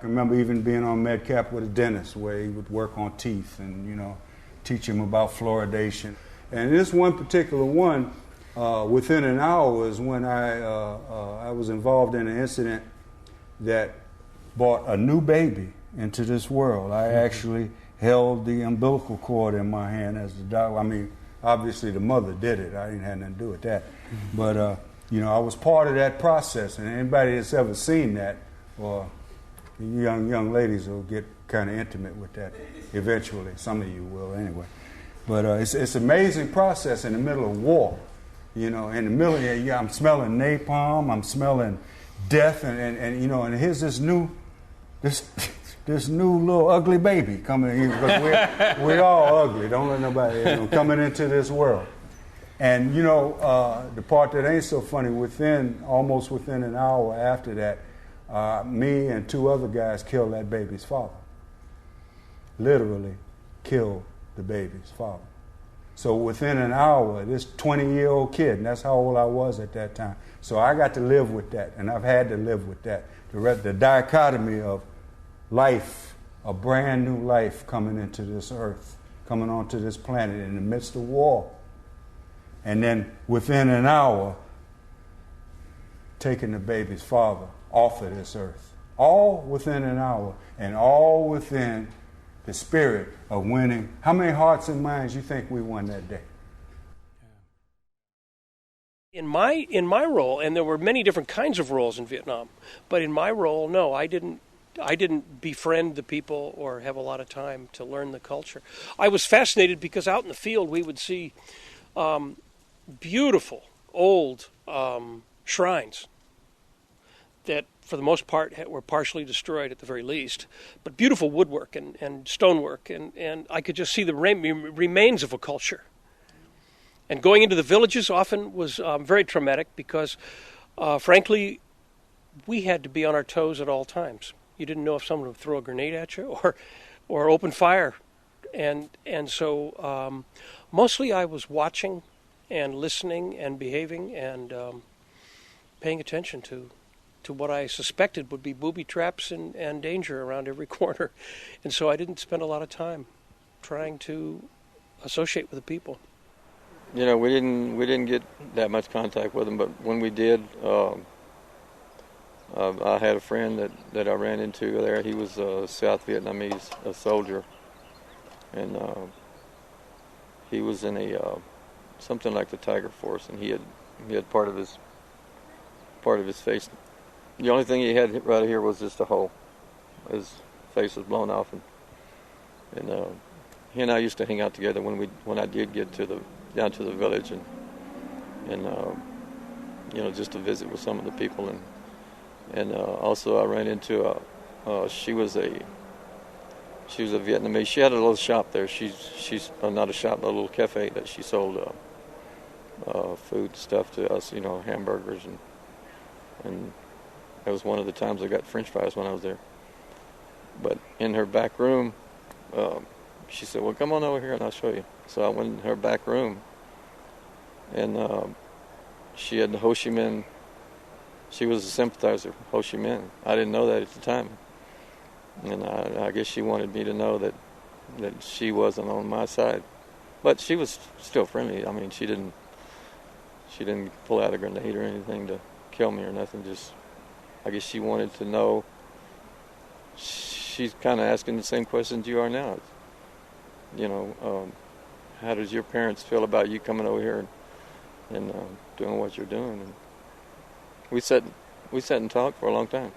can remember even being on Medcap with a dentist where he would work on teeth and, teach him about fluoridation. And this one particular one, within an hour is when I was involved in an incident that brought a new baby into this world. I actually held the umbilical cord in my hand as the doctor. I mean, obviously the mother did it. I didn't have nothing to do with that. But, I was part of that process. And anybody that's ever seen that, or young ladies will get kind of intimate with that eventually. Some of you will anyway. But it's an amazing process in the middle of war. In the middle of I'm smelling napalm, I'm smelling death, and here's this new little ugly baby coming in, because we're all ugly. Don't let nobody coming into this world. And the part that ain't so funny, almost within an hour after that, me and two other guys killed that baby's father. Literally killed the baby's father. So within an hour, this 20-year-old kid, and that's how old I was at that time. So I got to live with that, and I've had to live with that. The dichotomy of life, a brand new life coming into this earth, coming onto this planet in the midst of war. And then within an hour, taking the baby's father off of this earth. All within an hour, and all within the spirit of winning. How many hearts and minds you think we won that day? In my role, and there were many different kinds of roles in Vietnam, but in my role, no, I didn't befriend the people or have a lot of time to learn the culture. I was fascinated because out in the field we would see beautiful old shrines that for the most part were partially destroyed at the very least, but beautiful woodwork and stonework, and I could just see the remains of a culture. And going into the villages often was very traumatic because, frankly, we had to be on our toes at all times. You didn't know if someone would throw a grenade at you or open fire. And so mostly I was watching and listening and behaving and paying attention to what I suspected would be booby traps and danger around every corner. And so I didn't spend a lot of time trying to associate with the people. We didn't get that much contact with them, but when we did, I had a friend that I ran into there. He was a South Vietnamese soldier, and he was in a something like the Tiger Force, and he had part of his face. The only thing he had right here was just a hole. His face was blown off, and he and I used to hang out together when I did get down to the village and just to visit with some of the people, and also I ran into she was a Vietnamese. She had a little shop there. She's not a shop, but a little cafe that she sold food stuff to us, hamburgers, and that was one of the times I got French fries when I was there. But in her back room, she said, "Well, come on over here and I'll show you." So I went in her back room, and she had the Ho Chi Minh. She was a sympathizer of Ho Chi Minh. I didn't know that at the time, and I guess she wanted me to know that she wasn't on my side, but she was still friendly. I mean, she didn't pull out a grenade or anything to kill me or nothing. Just, I guess she wanted to know. She's kind of asking the same questions you are now. How does your parents feel about you coming over here and doing what you're doing? And we sat and talked for a long time.